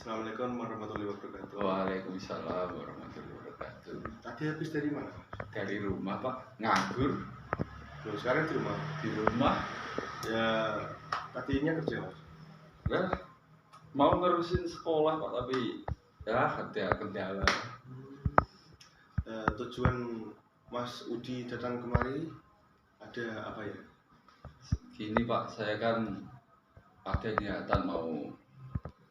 Assalamualaikum warahmatullahi wabarakatuh. Waalaikumsalam warahmatullahi wabarakatuh. Tadi habis dari mana? Dari rumah Pak, nganggur Loh, sekarang di rumah. di rumah. Ya, tadinya kerja mas. Lah, mau nerusin sekolah Pak, tapi ya ada kendala. Tujuan Mas Udi datang kemari ada apa ya? Gini Pak, saya kan ada niatan mau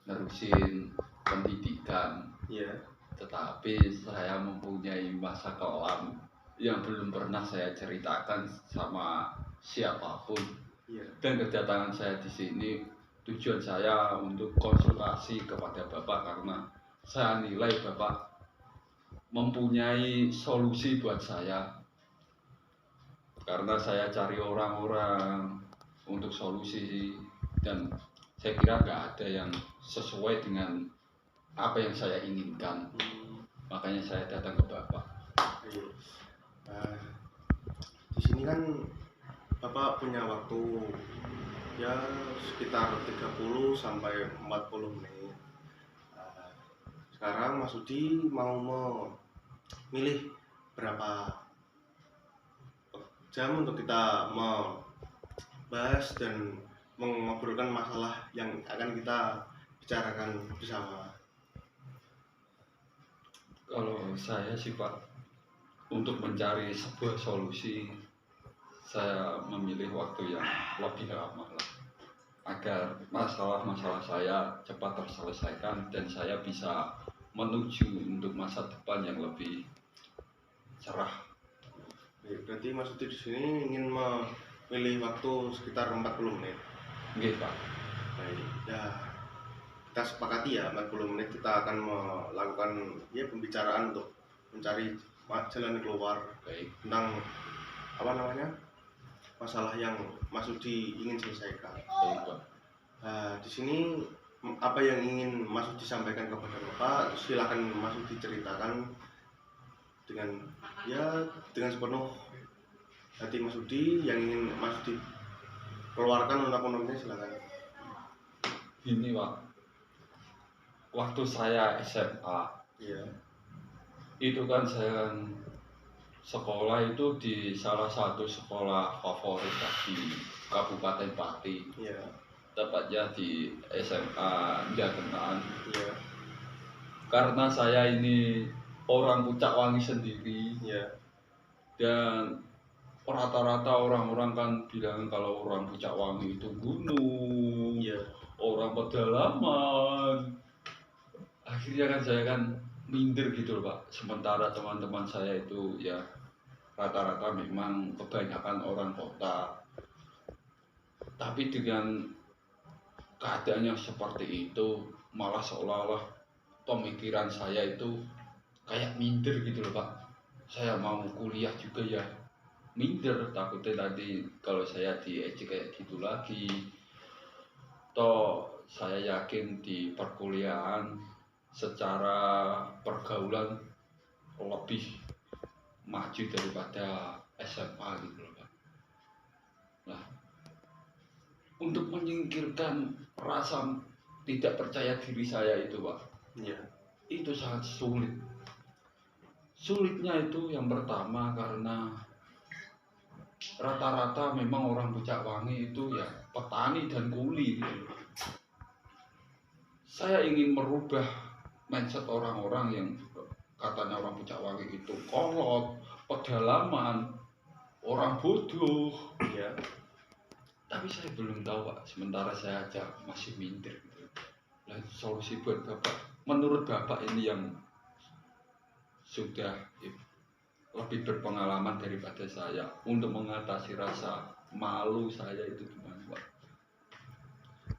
nerusin pendidikan, Iya. tetapi saya mempunyai masa kelam yang belum pernah saya ceritakan sama siapapun. Iya. Dan kedatangan saya di sini tujuan saya untuk konsultasi kepada Bapak karena saya nilai Bapak mempunyai solusi buat saya. Karena saya cari orang-orang untuk solusi dan saya kira nggak ada yang sesuai dengan apa yang saya inginkan. Makanya saya datang ke Bapak. Iya. Di sini kan Bapak punya waktu ya sekitar 30 sampai 40 menit. Sekarang Mas Udi mau memilih berapa jam untuk kita membahas dan mengobrolkan masalah yang akan kita bicarakan bersama. Kalau saya sih Pak, untuk mencari sebuah solusi, saya memilih waktu yang lebih lama lah, agar masalah-masalah saya cepat terselesaikan dan saya bisa menuju untuk masa depan yang lebih cerah. Berarti Mas Udi di sini ingin memilih waktu sekitar 40 menit. Nggih Pak. Baik. Ya, kita sepakati ya 40 menit kita akan melakukan ya pembicaraan untuk mencari jalan keluar Baik. tentang apa namanya masalah yang Mas Udi ingin selesaikan. Baik Pak. Di sini apa yang ingin Mas Udi sampaikan kepada Bapak, silakan Mas Udi ceritakan dengan sepenuh hati Mas Udi yang ingin Mas Udi keluarkan unek-uneknya, silakan. Ini Pak, waktu saya SMA, Iya. itu kan saya sekolah itu di salah satu sekolah favorit di Kabupaten Pati, Iya. tepatnya di SMA Jagenan. Iya. Karena saya ini orang Pucak Wangi sendiri, Iya. dan rata-rata orang-orang kan bilang kalau orang Pucak Wangi itu gunung, Iya. orang pedalaman. Akhirnya kan saya kan minder gitu loh Pak. Sementara teman-teman saya itu ya rata-rata memang kebanyakan orang kota. Tapi dengan keadaan yang seperti itu, malah seolah-olah pemikiran saya itu kayak minder gitu loh Pak. Saya mau kuliah juga ya minder, takutnya nanti kalau saya diejek kayak gitu lagi. Toh saya yakin di perkuliahan secara pergaulan lebih maju daripada SMA gitu loh Pak. Nah, untuk menyingkirkan rasa tidak percaya diri saya itu Pak, Iya. itu sangat sulit. Sulitnya itu yang pertama karena rata-rata memang orang Pucak Wangi itu ya petani dan kuli gitu. Saya ingin merubah mindset orang-orang yang katanya orang Pucak Wangi itu kolot, pedalaman, orang bodoh. Iya. Tapi saya belum tahu Pak, sementara saya aja masih minder gitu. Nah, solusi buat Bapak, menurut Bapak ini yang sudah lebih berpengalaman daripada saya untuk mengatasi rasa malu saya itu gimana Pak?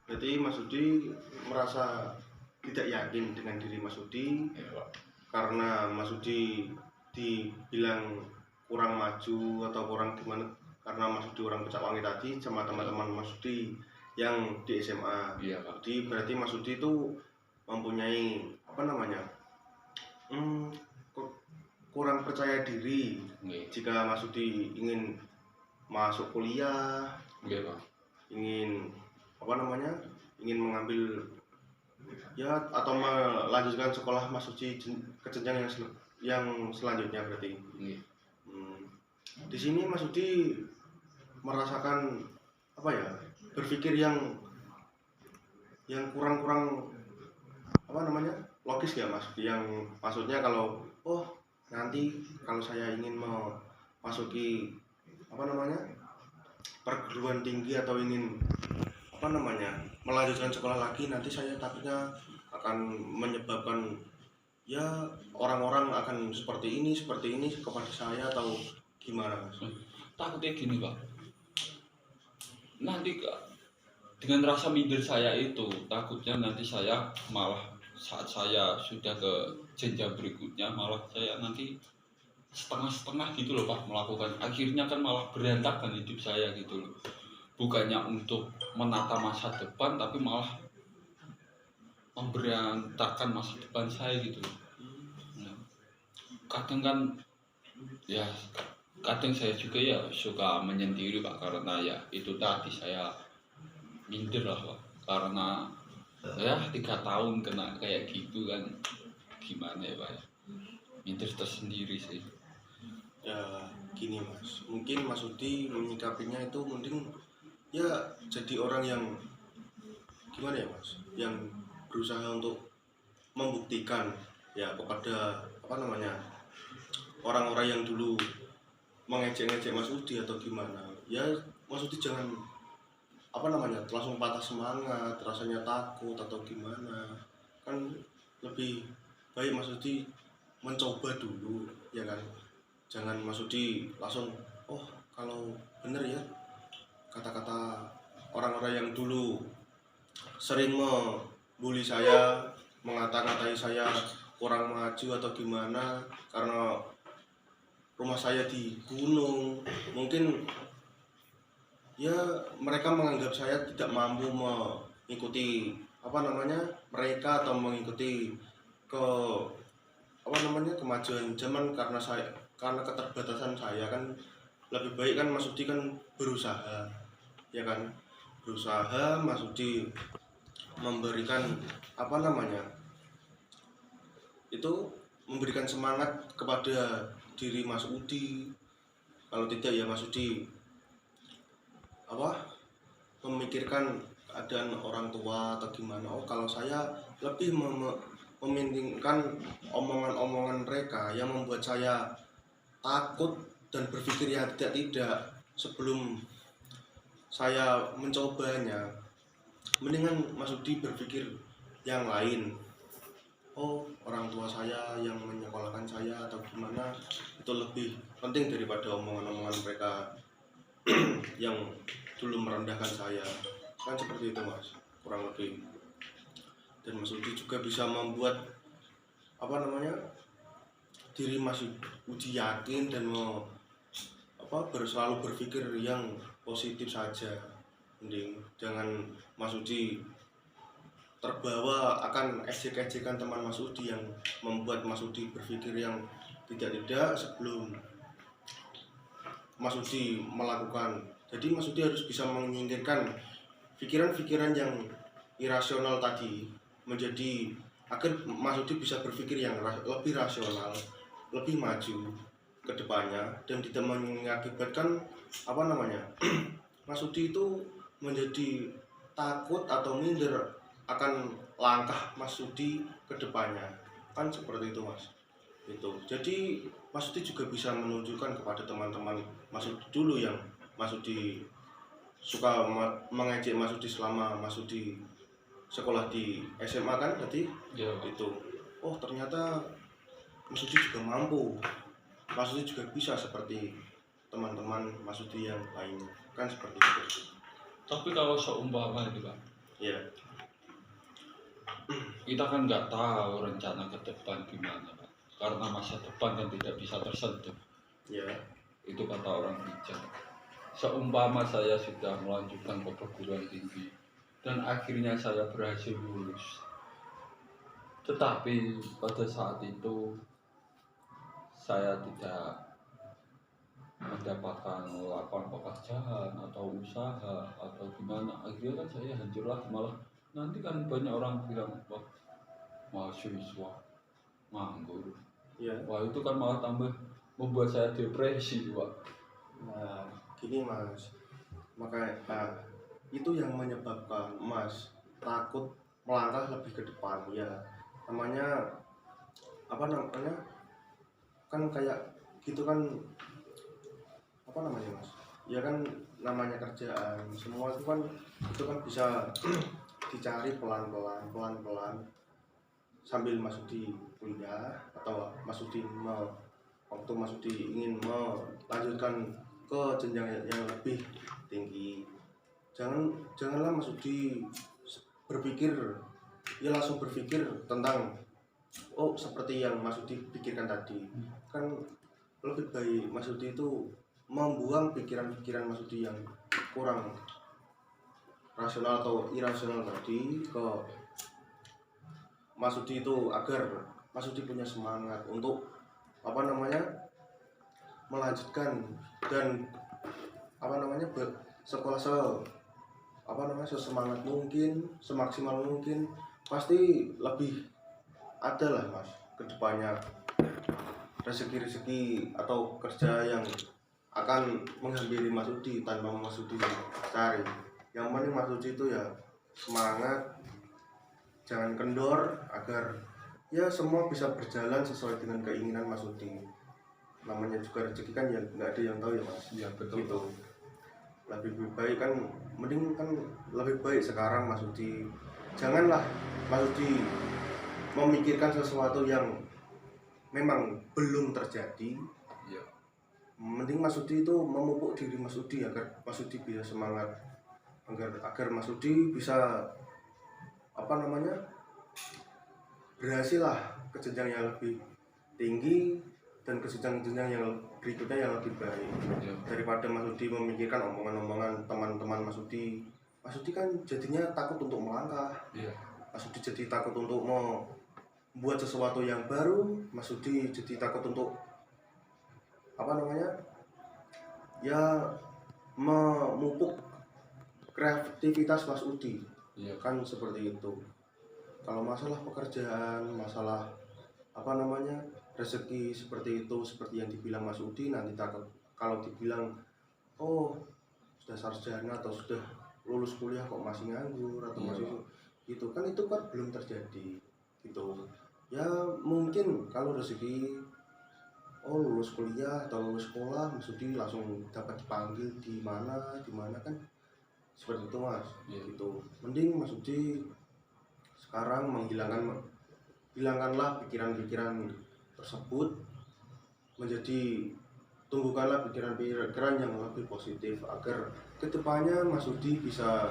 Berarti Mas Udi merasa tidak yakin dengan diri Mas Udi Ya, Pak. karena Mas Udi dibilang kurang maju atau kurang gimana karena Mas Udi orang Pucak Wangi tadi sama teman-teman Mas Udi yang di SMA. Iya Pak. Jadi berarti Mas Udi itu mempunyai apa namanya kurang percaya diri. Nggih. Jika Mas Udi ingin masuk kuliah, Nggih Pak. ingin apa namanya ingin mengambil ya atau melanjutkan sekolah Mas Uci ke jenjang yang selanjutnya berarti. Iya. Di sini Mas Udi merasakan apa ya, berpikir yang kurang-kurang apa namanya, logis ya Mas, yang maksudnya kalau oh nanti kalau saya ingin memasuki apa namanya perguruan tinggi atau ingin apa namanya melanjutkan sekolah lagi, nanti saya takutnya akan menyebabkan ya orang-orang akan seperti ini kepada saya atau gimana Mas? Takutnya gini Pak, nanti dengan rasa minder saya itu takutnya nanti saya malah saat saya sudah ke jenjang berikutnya malah saya nanti setengah-setengah gitu loh Pak melakukan, akhirnya kan malah berantakan hidup saya gitu loh, bukannya untuk menata masa depan tapi malah memberantakan masa depan saya gitu loh. Nah, kadang kan ya kadang saya juga ya suka menyendiri Pak, karena ya itu tadi saya minder lah Pak, karena ya 3 tahun kena kayak gitu kan, gimana ya Pak ya, minder tersendiri sih. Ya gini Mas, mungkin Mas Udi menyikapinya itu mending ya jadi orang yang gimana ya Mas, yang berusaha untuk membuktikan ya kepada apa namanya orang-orang yang dulu mengejek-ngejek Mas Udi atau gimana ya. Mas Udi jangan apa namanya langsung patah semangat, rasanya takut atau gimana, kan lebih baik Mas Udi mencoba dulu ya kan. Jangan Mas Udi langsung oh kalau bener ya kata-kata orang-orang yang dulu sering membuli saya, mengata-ngatai saya kurang maju atau gimana karena rumah saya di gunung, mungkin ya mereka menganggap saya tidak mampu mengikuti apa namanya mereka atau mengikuti ke apa namanya kemajuan zaman karena keterbatasan saya kan. Lebih baik kan Mas Udi kan berusaha ya kan, berusaha Mas Udi memberikan apa namanya itu, memberikan semangat kepada diri Mas Udi. Kalau tidak ya Mas Udi apa memikirkan keadaan orang tua atau gimana, oh kalau saya lebih mementingkan omongan-omongan mereka yang membuat saya takut dan berpikir yang tidak sebelum saya mencobanya. Mendingan Mas Udi berpikir yang lain, oh orang tua saya yang menyekolahkan saya atau gimana itu lebih penting daripada omongan-omongan mereka yang dulu merendahkan saya, kan seperti itu Mas kurang lebih. Dan Mas Udi juga bisa membuat apa namanya diri Mas Udi yakin dan selalu berpikir yang positif saja. Mending jangan Mas Udi terbawa akan ejek-ejekan teman Mas Udi yang membuat Mas Udi berpikir yang tidak sebelum Mas Udi melakukan. Jadi Mas Udi harus bisa menyingkirkan pikiran-pikiran yang irasional tadi menjadi agar Mas Udi bisa berpikir yang lebih rasional, lebih maju ke depannya dan tidak mengakibatkan apa namanya Mas Udi itu menjadi takut atau minder akan langkah Mas Udi ke depannya, kan seperti itu Mas. Itu jadi Mas Udi juga bisa menunjukkan kepada teman-teman Mas Udi dulu yang Mas Udi suka mengejek Mas Udi selama Mas Udi sekolah di SMA kan tadi Ya. itu, oh ternyata Mas Udi juga mampu, Mas Udi juga bisa seperti teman-teman Mas Udi yang lainnya, kan seperti itu. Tapi kalau seumpama itu Pak, Ya kita kan nggak tahu rencana ke depan gimana Pak, karena masa depan kan tidak bisa tersentuh, ya itu kata orang bijak. Seumpama saya sudah melanjutkan ke perguruan tinggi dan akhirnya saya berhasil lulus, tetapi pada saat itu saya tidak mendapatkan lapangan pekerjaan atau usaha atau gimana, akhirnya kan saya hancur lagi, malah nanti kan banyak orang bilang wah mahasiswa nganggur, Ya. wah itu kan malah tambah membuat saya depresi Pak. Nah, gini Mas, makanya itu yang menyebabkan Mas takut melangkah lebih ke depan ya. Namanya apa namanya? Kan kayak gitu kan, apa namanya Mas? Ya kan namanya kerjaan, semua itu kan bisa dicari pelan-pelan sambil Mas Udi kuliah atau Mas Udi waktu Mas Udi ingin melanjutkan ke jenjang yang lebih tinggi. Janganlah Mas Udi berpikir, ya langsung berpikir tentang seperti yang Mas Udi pikirkan tadi. Kan lebih baik Mas Udi itu membuang pikiran-pikiran Mas Udi yang kurang rasional atau irasional tadi ke Mas Udi itu, agar Mas Udi punya semangat untuk apa namanya melanjutkan dan apa namanya sekolah sesemangat mungkin, semaksimal mungkin. Pasti lebih ada lah Mas kedepannya rezeki atau kerja yang akan menghampiri Mas Udi tanpa Mas Udi cari. Yang penting Mas Udi itu ya semangat, jangan kendor, agar ya semua bisa berjalan sesuai dengan keinginan Mas Udi. Namanya juga rezeki kan ya nggak ada yang tahu ya Mas. Iya betul Gitu. Lebih baik kan, mending kan lebih baik sekarang Mas Udi. Janganlah Mas Udi memikirkan sesuatu yang memang belum terjadi. Iya. Mending Mas Udi itu memupuk diri Mas Udi agar Mas Udi bisa semangat, agar Mas Udi bisa apa namanya berhasil lah ke jenjang yang lebih tinggi dan ke jenjang yang berikutnya yang lebih baik. Iya. Daripada Mas Udi memikirkan omongan-omongan teman-teman Mas Udi kan jadinya takut untuk melangkah. Iya. Mas Udi jadi takut untuk membuat sesuatu yang baru. Mas Udi jadi takut untuk apa namanya ya memupuk kreativitas Mas Udi. Iya. Kan seperti itu. Kalau masalah pekerjaan, masalah apa namanya rezeki seperti itu, seperti yang dibilang Mas Udi, nanti takut kalau dibilang sudah sarjana atau sudah lulus kuliah kok masih nganggur atau masih gitu kan, itu kan belum terjadi gitu ya. Mungkin kalau rezeki lulus kuliah atau lulus sekolah Mas Udi langsung dapat dipanggil di mana kan, seperti itu Mas. Gitu, mending Mas Udi sekarang hilangkanlah pikiran-pikiran tersebut, tumbuhkanlah pikiran-pikiran yang lebih positif agar kedepannya Mas Udi bisa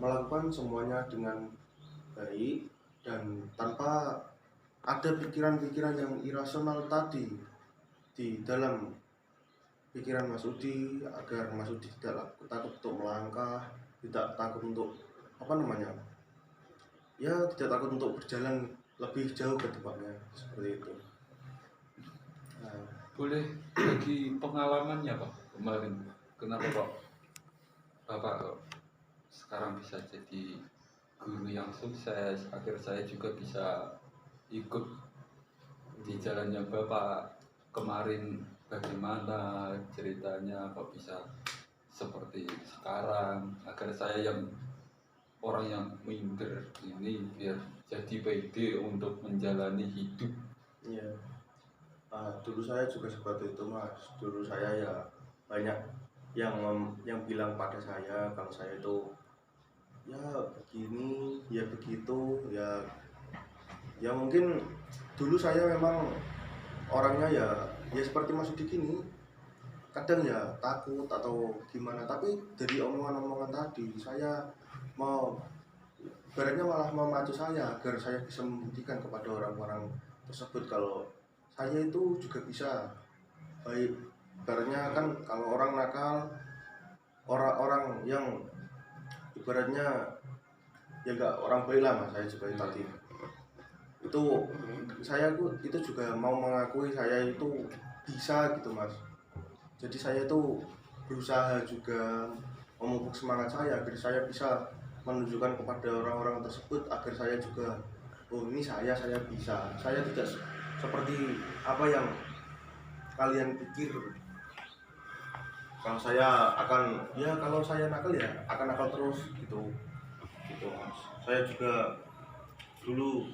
melakukan semuanya dengan baik dan tanpa ada pikiran-pikiran yang irasional tadi di dalam pikiran Mas Udi, agar Mas Udi tidak takut untuk melangkah, tidak takut untuk apa namanya tidak takut untuk berjalan lebih jauh ke depannya, seperti itu. Boleh bagi pengalamannya Pak kemarin, kenapa Pak Bapak sekarang bisa jadi guru yang sukses, akhir saya juga bisa ikut di jalannya Bapak kemarin. Bagaimana ceritanya kok bisa seperti sekarang, agar saya yang orang yang minder ini biar jadi pede untuk menjalani hidup. Iya. Dulu saya juga seperti itu Mas. Dulu saya ya banyak yang bilang pada saya kalau saya itu ya begini, ya begitu, ya mungkin dulu saya memang orangnya ya seperti Mas Udi gini. Kadang ya takut atau gimana, tapi dari omongan-omongan tadi saya ibaratnya malah memacu saya agar saya bisa membuktikan kepada orang-orang tersebut kalau saya itu juga bisa baik. Ibaratnya kan kalau orang nakal, orang-orang yang ibaratnya ya enggak orang baik lah Mas, saya juga tadi itu saya itu juga mau mengakui saya itu bisa gitu Mas. Jadi saya itu berusaha juga memupuk semangat saya agar saya bisa menunjukkan kepada orang-orang tersebut agar saya juga, oh ini saya bisa, saya tidak seperti apa yang kalian pikir. Kalau saya akan, ya kalau saya nakal ya akan nakal terus gitu Mas. Saya juga dulu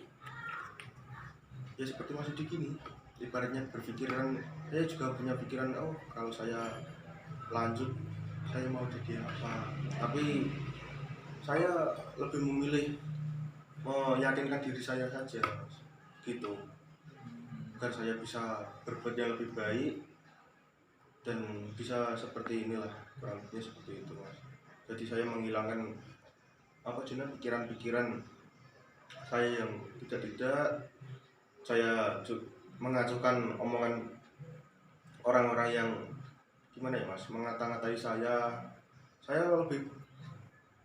ya seperti Mas Yudi gini, ibaratnya berpikiran, saya juga punya pikiran, oh kalau saya lanjut saya mau jadi apa, tapi saya lebih memilih meyakinkan diri saya saja Mas. Gitu, agar saya bisa berbuat yang lebih baik dan bisa seperti inilah, kurang lebihnya seperti itu Mas. Jadi saya menghilangkan apa jenis pikiran-pikiran saya yang tidak, saya mengacukan omongan orang-orang yang gimana ya Mas, mengata-ngatai saya lebih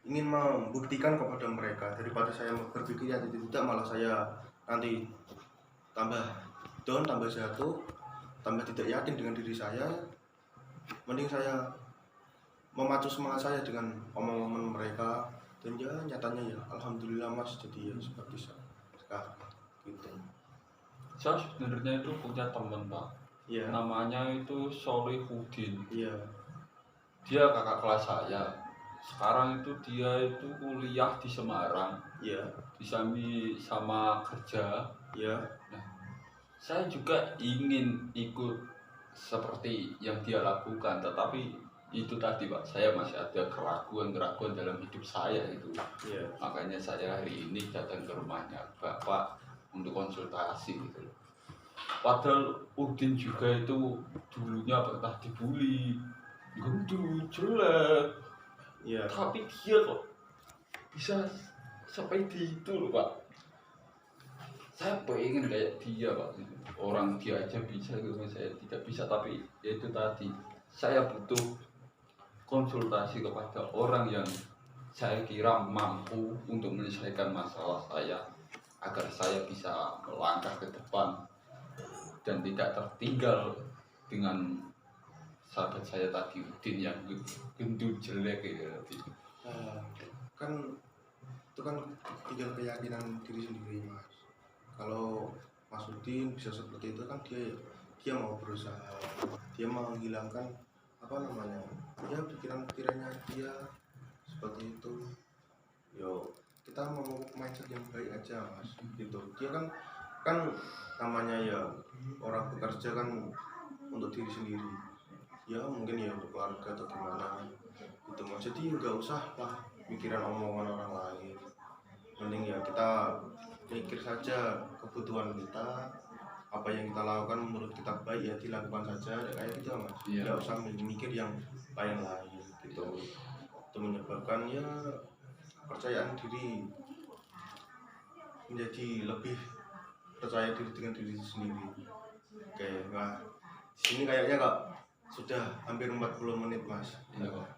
ingin membuktikan kepada mereka daripada saya berpikir yang tidak, malah saya nanti tambah down, tambah jatuh, tambah tidak yakin dengan diri saya. Mending saya memacu semangat saya dengan omongan mereka, dan ya nyatanya ya alhamdulillah Mas, jadi ya seperti sekarang gitu. Saya sebenarnya itu punya teman Pak, Iya. namanya itu Solihudin. Iya. Dia kakak kelas saya. Sekarang itu dia itu kuliah di Semarang. Iya. Disambi sama kerja. Iya. Nah, saya juga ingin ikut seperti yang dia lakukan, tetapi itu tadi Pak, saya masih ada keraguan-keraguan dalam hidup saya itu. Iya. Makanya saya hari ini datang ke rumahnya Bapak untuk konsultasi gitu. Padahal Udin juga itu dulunya pernah dibully, gendut, jelek, Iya. tapi dia kok bisa seperti itu loh Pak. Saya pengen kayak dia Pak, orang dia aja bisa gitu, saya tidak bisa. Tapi ya itu tadi, saya butuh konsultasi kepada orang yang saya kira mampu untuk menyelesaikan masalah saya, agar saya bisa melangkah ke depan dan tidak tertinggal dengan sahabat saya tadi Udin yang gendut jelek gitu. Kan itu kan tinggal keyakinan diri sendiri Mas. Kalau Mas Udin bisa seperti itu kan dia mau berusaha, dia mau menghilangkan apa namanya ya pikiran-pikirannya dia seperti itu. Yo, kita memupuk mindset yang baik aja Mas gitu. Dia kan namanya ya orang bekerja kan untuk diri sendiri, ya mungkin ya untuk keluarga atau gimana gitu Mas. Jadi nggak usah lah pikiran omongan orang lain, mending ya kita mikir saja kebutuhan kita, apa yang kita lakukan menurut kita baik ya dilakukan saja ya, kayak gitu Mas. Iya. Nggak usah mikir yang lain-lain gitu. Itu menyebabkan ya percayaan diri menjadi lebih percaya diri dengan diri sendiri. Oke, nah sini kayaknya kok sudah hampir 40 menit Mas. Iya Pak.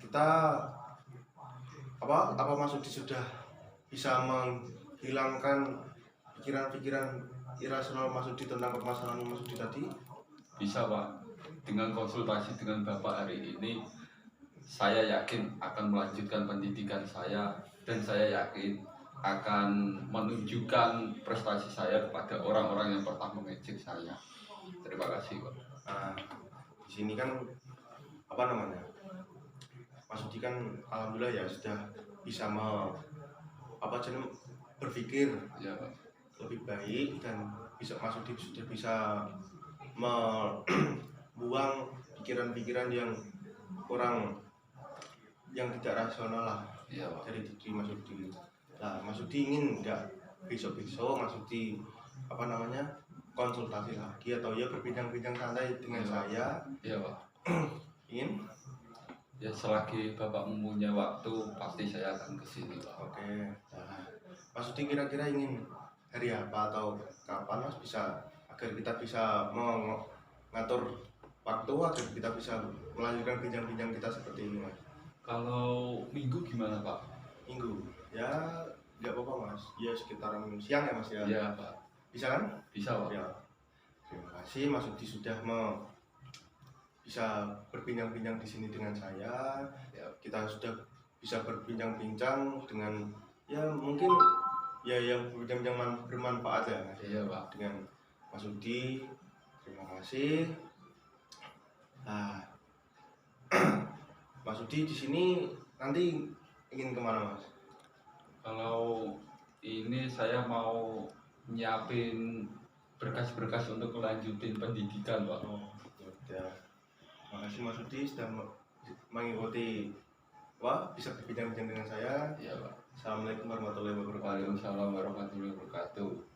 Kita apa Mas Udi sudah bisa menghilangkan pikiran-pikiran irasional Mas Udi tentang permasalahan Mas Udi tadi? Bisa Pak, dengan konsultasi dengan Bapak hari ini, saya yakin akan melanjutkan pendidikan saya, dan saya yakin akan menunjukkan prestasi saya kepada orang-orang yang pernah mengejek saya. Terima kasih Pak. Nah, di sini kan apa namanya, Mas Udi kan alhamdulillah ya sudah bisa berpikir Ya Pak. lebih baik, dan Mas Udi sudah bisa membuang pikiran-pikiran yang kurang, yang tidak rasional lah Ya Pak. dari diri Mas Udi. Nah, Mas Udi ingin nggak besok-besok Mas Udi apa namanya konsultasi lagi atau ya berbincang-bincang santai dengan saya? Ya Pak. Ingin? Ya selagi Bapak mempunyai waktu, pasti saya akan kesini Pak. Oke. Nah, Mas Udi kira-kira ingin hari apa atau kapan Mas, bisa agar kita bisa mengatur waktu agar kita bisa melanjutkan bincang-bincang kita seperti ini Mas? Kalau minggu gimana Pak? Minggu ya nggak apa-apa Mas, ya sekitaran siang ya Mas ya? Ya Pak. Bisa kan? Bisa Pak. Ya, terima kasih Mas Udi sudah bisa berbincang-bincang di sini dengan saya. Ya, kita sudah bisa berbincang-bincang dengan ya mungkin ya yang berbincang-bincang bermanfaat ya Mas. Iya Pak. Dengan Mas Udi. Terima kasih. Nah, Mas Udi di sini nanti ingin kemana Mas? Kalau ini saya mau nyiapin berkas-berkas untuk melanjutin pendidikan Pak. Oh, ya. Makasih Mas Udi sudah mengikuti bisa berbincang-bincang dengan saya. Iya Pak. Assalamualaikum warahmatullahi wabarakatuh. Waalaikumsalam warahmatullahi wabarakatuh.